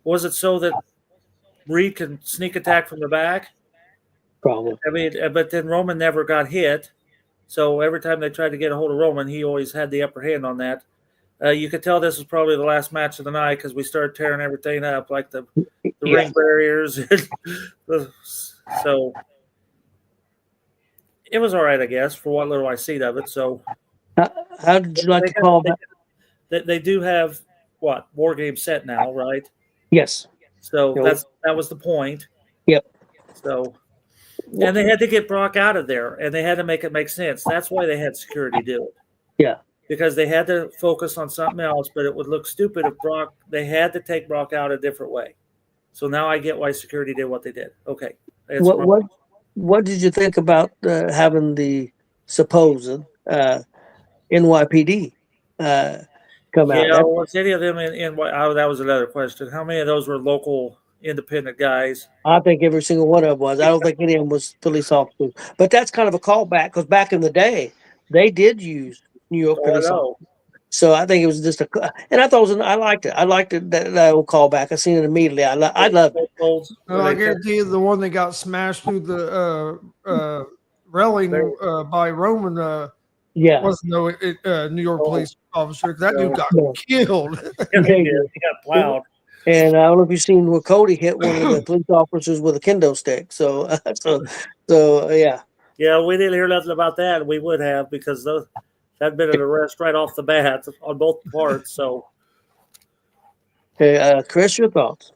Was it so that Reed can sneak attack from the back? Probably. I mean, but then Roman never got hit. So every time they tried to get a hold of Roman, he always had the upper hand on that. You could tell this was probably the last match of the night because we started tearing everything up, like the ring barriers. So it was all right, I guess, for what little I seen of it. So How did you like to call that? they do have what War Game set now, right? Yes. So Yep. that was the point. Yep. So and they had to get Brock out of there, and they had to make it make sense. That's why they had security do it. Yeah. Because they had to focus on something else, but it would look stupid if they had to take Brock out a different way. So now I get why security did what they did. Okay. What did you think about having the supposed NYPD come out? Yeah, was any of them in what? Oh, that was another question. How many of those were local independent guys? I think every single one of them was. I don't think any of them was police officers. But that's kind of a callback because back in the day, they did use New York Oh, I police know. officers. So I think it was just and I thought I liked it. I liked it that old callback. I seen it immediately. I loved it. I guarantee you, the one that got smashed through the railing by Roman Yeah. wasn't no New York police officer. That dude got killed. He got plowed. And I don't know if you've seen where Cody hit one of the police officers with a kendo stick. So, yeah. Yeah, we didn't hear nothing about that. We would have because that'd been an arrest right off the bat on both parts. So, okay, Chris, your thoughts?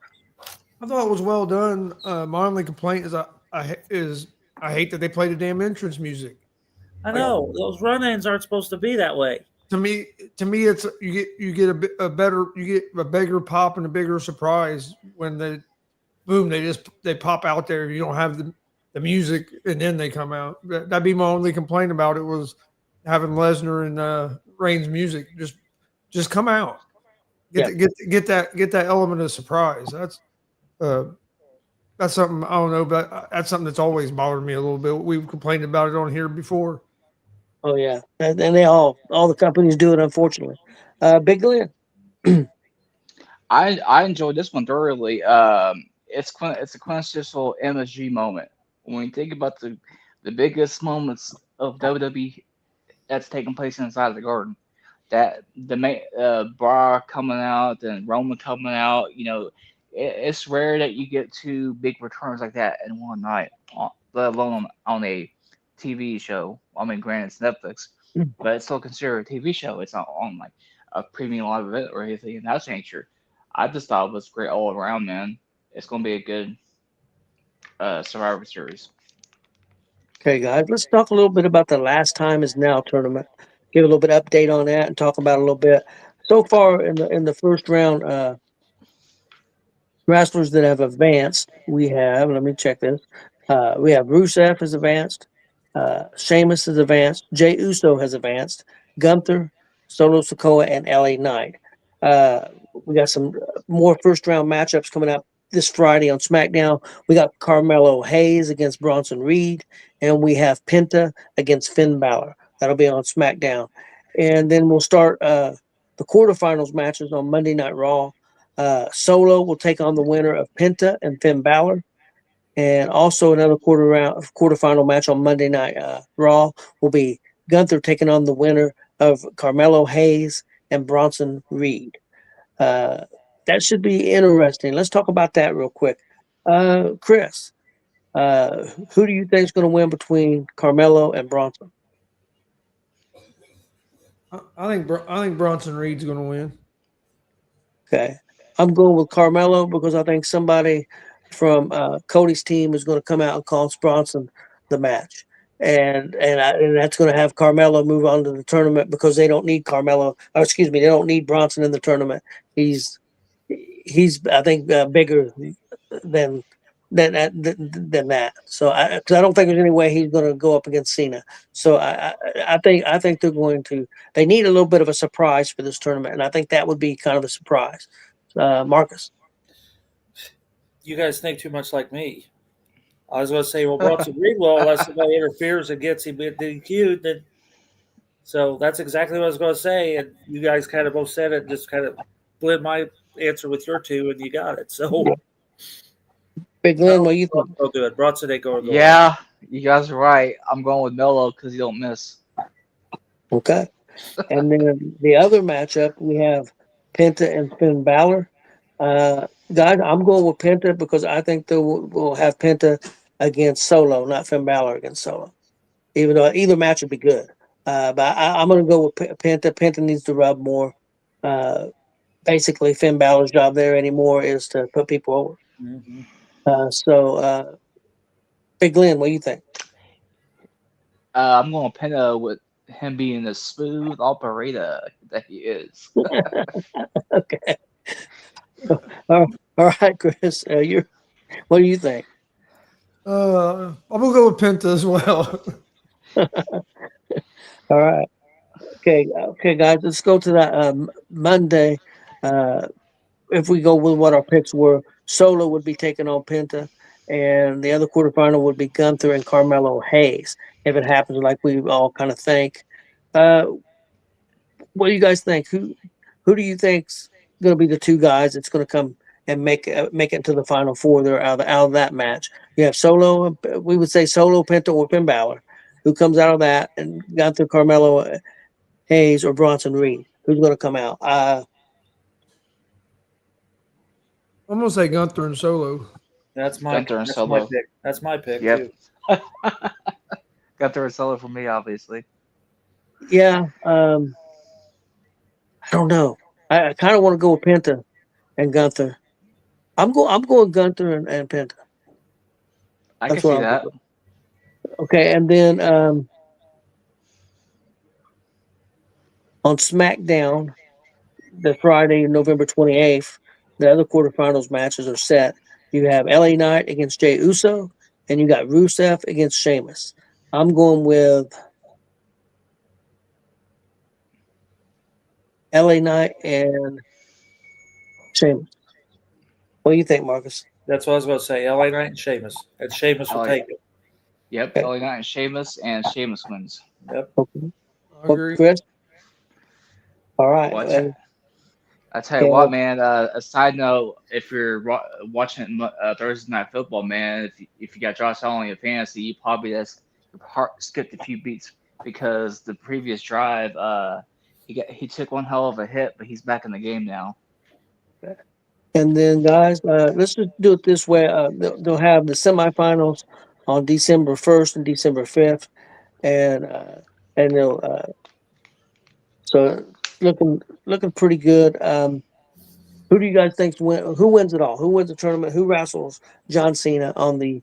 I thought it was well done. My only complaint is I hate that they play the damn entrance music. I know those run-ins aren't supposed to be that way. To me, it's you get a bigger pop and a bigger surprise when they pop out there. You don't have the music and then they come out. That'd be my only complaint about it was having Lesnar and Reigns music just come out. Get that element of surprise. That's something I don't know, but that's something that's always bothered me a little bit. We've complained about it on here before. Oh yeah, and they all the companies do it, unfortunately. Big Glenn. I enjoyed this one thoroughly. It's a quintessential MSG moment. When you think about the biggest moments of WWE that's taking place inside the Garden, that the Brock coming out and Roman coming out, it's rare that you get two big returns like that in one night, let alone on a TV show. I mean, granted, it's Netflix, but it's still considered a TV show. It's not on like a premium live event or anything in that nature. I just thought it was great all around, man. It's going to be a good Survivor Series. Okay, guys, let's talk a little bit about the Last Time Is Now tournament. Give a little bit of update on that and talk about it a little bit. So far in the first round, wrestlers that have advanced, we have. Let me check this. We have Rusev has advanced. Sheamus has advanced. Jey Uso has advanced. Gunther, Solo Sikoa, and LA Knight. We got some more first round matchups coming up this Friday on SmackDown. We got Carmelo Hayes against Bronson Reed, and we have Penta against Finn Balor. That'll be on SmackDown. And then we'll start the quarterfinals matches on Monday Night Raw. Solo will take on the winner of Penta and Finn Balor. And also another quarterfinal match on Monday Night Raw will be Gunther taking on the winner of Carmelo Hayes and Bronson Reed. That should be interesting. Let's talk about that real quick. Chris, who do you think is going to win between Carmelo and Bronson? I think Bronson Reed's going to win. Okay. I'm going with Carmelo because I think somebody from Cody's team is going to come out and cost Bronson the match, and that's going to have Carmelo move on to the tournament because they don't need Carmelo. Or excuse me, they don't need Bronson in the tournament. He's I think bigger than than that. So cause I don't think there's any way he's going to go up against Cena. So I think they're going to. They need a little bit of a surprise for this tournament, and I think that would be kind of a surprise. Marcus. You guys think too much like me. I was going to say, well, Bronson Reed will unless somebody interferes and gets him DQ'd. Then, so that's exactly what I was going to say, and you guys kind of both said it, just kind of blend my answer with your two, and you got it. So, Yeah. Big Glenn, what you think? Go do it. Bronson ain't going to go. Yeah, you guys are right. I'm going with Melo because he don't miss. Okay. And then the other matchup, we have Penta and Finn Balor. Guys, I'm going with Penta because I think they will have Penta against Solo, not Finn Balor against Solo. Even though either match would be good. But I'm going to go with Penta. Penta needs to rub more. Basically, Finn Balor's job there anymore is to put people over. Mm-hmm. Big Glenn, what do you think? I'm going to Penta with him being the smooth operator that he is. Okay. All right, Chris. What do you think? I'm gonna go with Penta as well. All right. Okay, guys. Let's go to that Monday. If we go with what our picks were, Solo would be taking on Penta, and the other quarterfinal would be Gunther and Carmelo Hayes. If it happens like we all kind of think, what do you guys think? Who do you think's going to be the two guys that's going to come and make it into the final four there out of that match? You have Solo. We would say Solo, Penta, or Finn Balor. Who comes out of that? And Gunther, Carmelo Hayes, or Bronson Reed? Who's going to come out? I'm gonna say Gunther and Solo. That's my Gunther and that's Solo. my pick. That's my pick Yep. too. Gunther and Solo for me, obviously. Yeah. I don't know. I kind of want to go with Penta and Gunther. I'm going Gunther and Penta. I That's can see what I'm that. going. Okay, and then on SmackDown, the Friday, November 28th, the other quarterfinals matches are set. You have LA Knight against Jey Uso, and you got Rusev against Sheamus. I'm going with LA Knight and Sheamus. What do you think, Marcus? That's what I was going to say. LA Knight and Sheamus, and Sheamus will LA. take it. Yep, Okay. LA Knight and Sheamus wins. Yep. Okay. I agree. Chris? All right. Well, I tell you what, man. A side note: if you're watching Thursday Night Football, man, if you got Josh Allen in your fantasy, you probably your heart skipped a few beats because the previous drive, he took one hell of a hit, but he's back in the game now. And then, guys, let's just do it this way. They'll have the semifinals on December 1st and December 5th, and they'll so looking pretty good. Who do you guys think who wins it all? Who wins the tournament? Who wrestles John Cena on the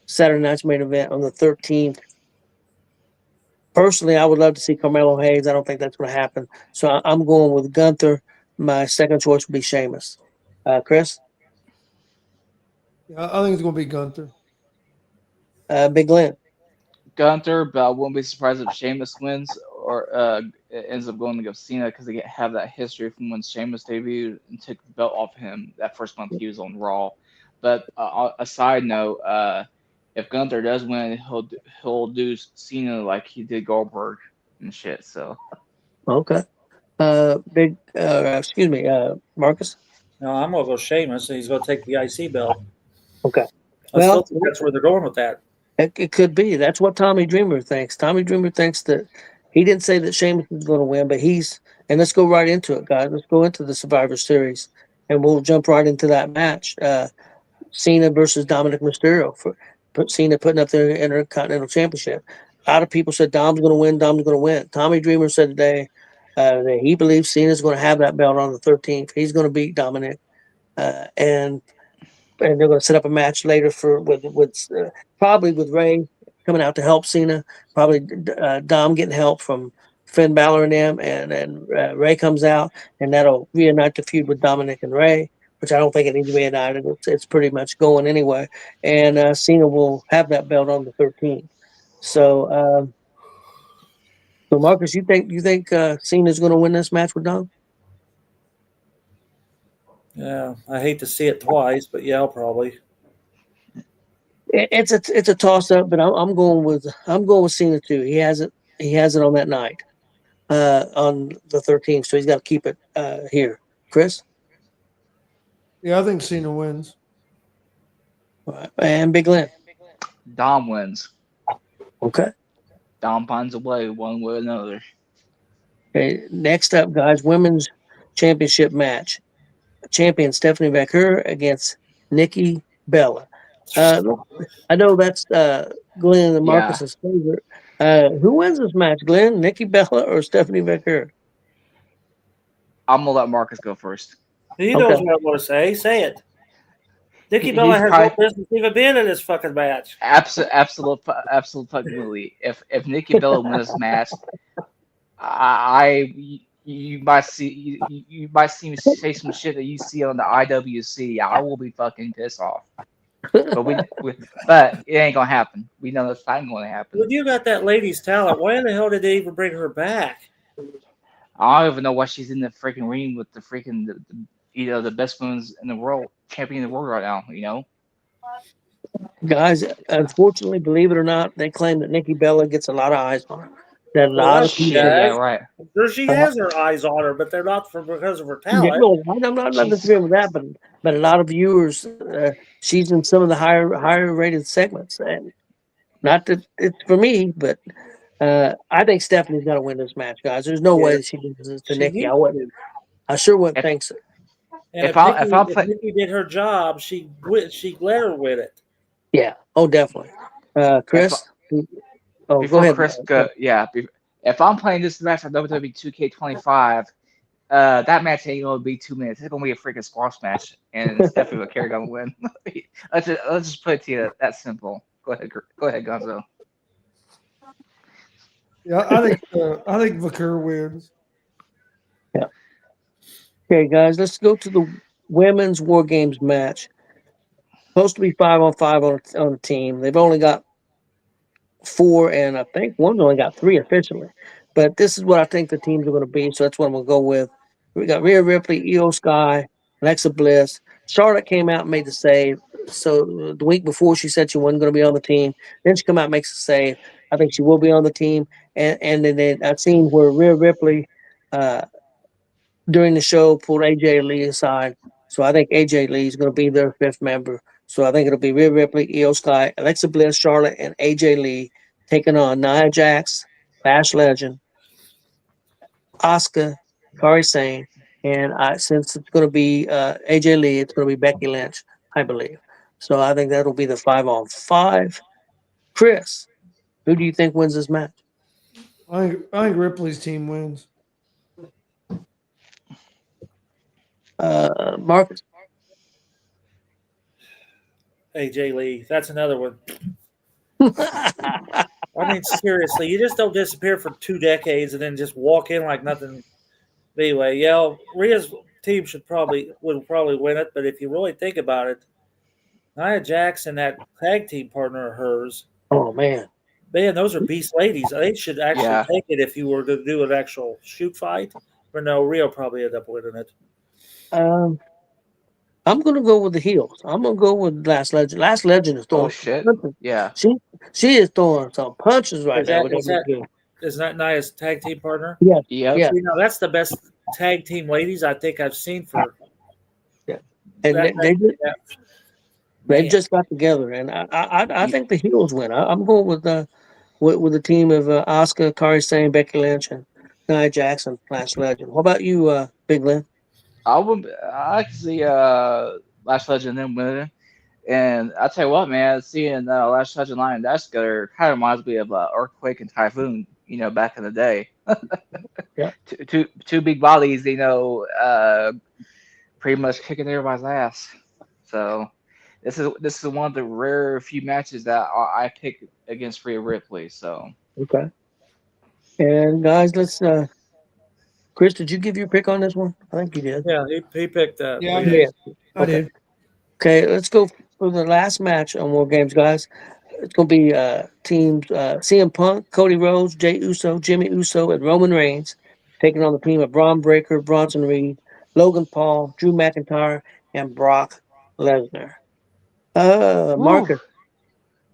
Saturday night's main event on the 13th? Personally, I would love to see Carmelo Hayes. I don't think that's going to happen. So I'm going with Gunther. My second choice would be Sheamus. Chris? Yeah, I think it's gonna be Gunther. Big Glenn? Gunther, but I wouldn't be surprised if Sheamus wins or ends up going against Cena because they have that history from when Sheamus debuted and took the belt off him that first month he was on Raw. But a side note, if Gunther does win, he'll do Cena like he did Goldberg and shit. So Okay. Excuse me, Marcus? No, I'm going to go Sheamus, and he's going to take the IC belt. Okay. I still think that's where they're going with that. It could be. That's what Tommy Dreamer thinks. Tommy Dreamer thinks that he didn't say that Sheamus was going to win, but and let's go right into it, guys. Let's go into the Survivor Series, and we'll jump right into that match. Cena versus Dominic Mysterio Cena putting up their Intercontinental Championship. A lot of people said Dom's going to win. Dom's going to win. Tommy Dreamer said today that he believes Cena's going to have that belt on the 13th. He's going to beat Dominic, and and they're going to set up a match later with probably with Ray coming out to help Cena. Probably Dom getting help from Finn Balor and them, and then Ray comes out, and that'll reunite the feud with Dominic and Ray, which I don't think it needs to be reunited. It's pretty much going anyway, and Cena will have that belt on the 13th. So, so Marcus, you think Cena's going to win this match with Dom? Yeah, I hate to see it twice, but yeah, I'll probably. It's a toss up, but I'm going with Cena too. He has it on that night, on the 13th, so he's got to keep it here. Chris. Yeah, I think Cena wins. All right. And Big Lynn. Dom wins. Okay. Dom finds a way one way or another. Okay. Next up, guys, women's championship match. Champion Stephanie McCur against Nikki Bella. I know that's Glenn and Yeah, Marcus's favorite. Who wins this match, Glenn? Nikki Bella or Stephanie McCur? I'm gonna let Marcus go first. He Okay. knows what I want to say. Say it. Nikki Bella He's has no probably business even being in this fucking match. absolute fucking movie. If Nikki Bella wins this match, you might see me say some shit that you see on the IWC. I will be fucking pissed off. But it ain't gonna happen. We know that's not gonna happen. When you got that lady's talent, why in the hell did they even bring her back? I don't even know why she's in the freaking ring with the freaking the best women's in the world, champion in the world right now. Guys, unfortunately, believe it or not, they claim that Nikki Bella gets a lot of eyes on her. That a Well, lot that of she people. Yeah, has. right. Sure, she Uh, has her eyes on her, but they're not because of her yeah, talent. no, I'm not She's disagreeing with that, but a lot of viewers, she's in some of the higher rated segments, and not that it's for me, but I think Stephanie's got to win this match, guys. There's no Yeah, way that she loses to she Nikki. needs to. I sure wouldn't if think so. And if I if I If play Nikki did her job, she let her win it. Yeah. Oh, definitely. if Chris. Oh, go before ahead. Chris go, yeah, if I'm playing this match on WWE 2K25, that match ain't gonna be 2 minutes. It's gonna be a freaking squash match, and Stephanie McCare gonna win. Let's just put it to you that simple. Go ahead, Gonzo. Yeah, I think Vicker wins. Yeah. Okay, guys, let's go to the women's War Games match. Supposed to be 5-on-5 on a team. They've only got 4, and I think one's only got 3 officially. But this is what I think the teams are going to be, so that's what I'm going to go with. We got Rhea Ripley, Io Sky, Alexa Bliss. Charlotte came out and made the save. So the week before, she said she wasn't going to be on the team. Then she come out and makes the save. I think she will be on the team. And then I've seen where Rhea Ripley during the show pulled AJ Lee aside. So I think AJ Lee is going to be their 5th member. So I think it'll be Rhea Ripley, Io Sky, Alexa Bliss, Charlotte, and AJ Lee taking on Nia Jax, Lash Legend, Asuka, Kairi Sane, and since it's going to be AJ Lee, it's going to be Becky Lynch, I believe. So I think that'll be the 5-on-5. Chris, who do you think wins this match? I think Ripley's team wins. Marcus. AJ Lee, that's another one. I mean, seriously, you just don't disappear for 2 decades and then just walk in like nothing. Anyway, yeah, Rhea's team would probably win it, but if you really think about it, Nia Jax and that tag team partner of hers, Oh man, those are beast ladies. They should actually Yeah, take it if you were to do an actual shoot fight. But no, Rhea probably end up winning it. um, I'm gonna go with the heels. I'm gonna go with Last Legend. Last Legend is oh throwing some shit, punches. yeah. She is throwing some punches right Is now. that Which is I'm that good. is that Nia's tag team partner? Yes, Yep. yes, See, now that's the best tag team ladies I think I've seen for yeah. And that. that they man, just got together, and I You, think the heels win. I'm going with the team of Oscar, Kari Sane, Becky Lynch, and Nia Jackson, Last Legend. What about you, Big Lynn? I can see Lash Legend then winning. And I tell you what, man, seeing Lash Legend Lion Dash together kind of reminds me of Earthquake and Typhoon, back in the day. Yeah. Two big bodies, pretty much kicking everybody's ass. So this is one of the rare few matches that I pick against Rhea Ripley. So Okay. And guys, let's. Chris, did you give your pick on this one? I think you did. Yeah, he picked that. Yeah, I Lee. did. I Okay. did. Okay, let's go for the last match on War Games, guys. It's going to be teams CM Punk, Cody Rhodes, Jey Uso, Jimmy Uso, and Roman Reigns taking on the team of Braun Breaker, Bronson Reed, Logan Paul, Drew McIntyre, and Brock Lesnar. Marcus,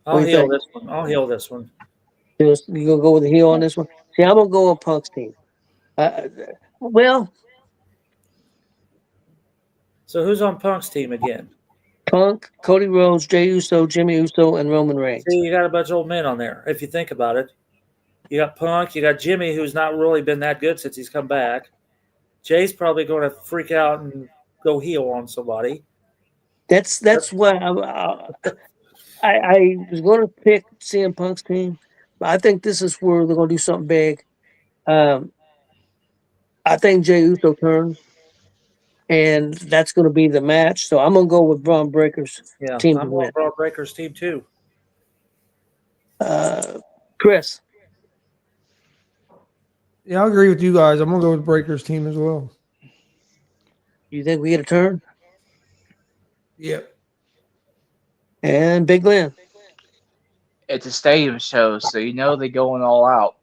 what I'll do you heal think? this one. I'll heal this one. You going to go with the heel on this one? See, I'm going to go with Punk's team. Well, So who's on Punk's team again? Punk, Cody Rhodes, Jey Uso, Jimmy Uso, and Roman Reigns. See, you got a bunch of old men on there. If you think about it, you got Punk, you got Jimmy, who's not really been that good since he's come back. Jay's probably going to freak out and go heel on somebody. That's what I was going to pick CM Punk's team, but I think this is where they're going to do something big. I think Jey Uso turns, and that's going to be the match. So I'm going to go with Braun Breaker's Yeah, team I'm to win. on Braun Breaker's team too. Chris, Yeah, I agree with you guys. I'm gonna go with Breaker's team as well. you think we get a turn? Yep. And Big Glenn. it's a stadium show, so you know they're going all out.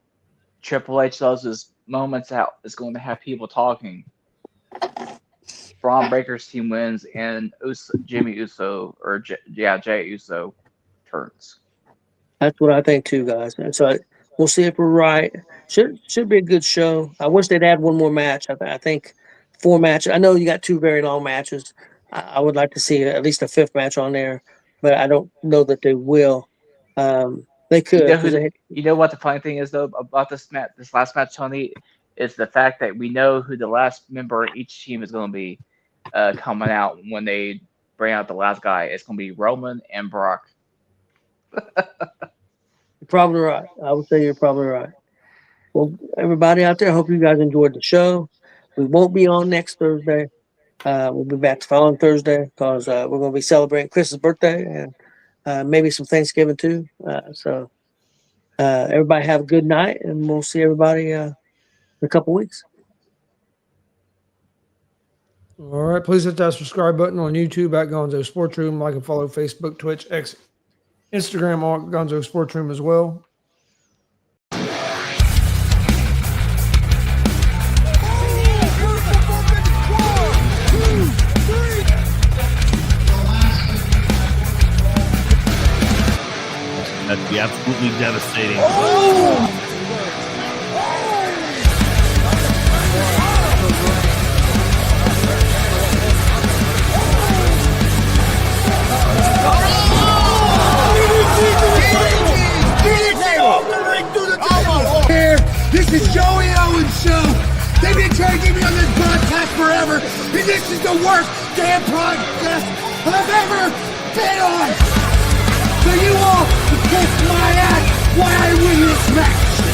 Triple H loves his moments out. It's going to have people talking. Braun Breaker's team wins, and Jimmy Uso Jey Uso turns. That's what I think too, guys. And so we'll see if we're right. Should be a good show. I wish they'd add one more match. I think 4 matches. I know you got 2 very long matches. I would like to see at least a 5th match on there, but I don't know that they will. They could. You know what the funny thing is though about this last match, Tony, is the fact that we know who the last member of each team is going to be coming out when they bring out the last guy. It's going to be Roman and Brock. You're probably right. I would say you're probably right. Well, everybody out there, I hope you guys enjoyed the show. We won't be on next Thursday. We'll be back the following Thursday because we're going to be celebrating Chris's birthday and maybe some Thanksgiving too. So everybody have a good night, and we'll see everybody in a couple weeks. All right. Please hit that subscribe button on YouTube at Gonzo Sports Room. Like and follow Facebook, Twitch, X, Instagram on Gonzo Sports Room as well. That'd be absolutely devastating. Here, this is Joey Owens' show. They've been trying to get me on this broadcast forever, and this is the worst damn broadcast I've ever been on. So you all can kiss my ass while I win this match.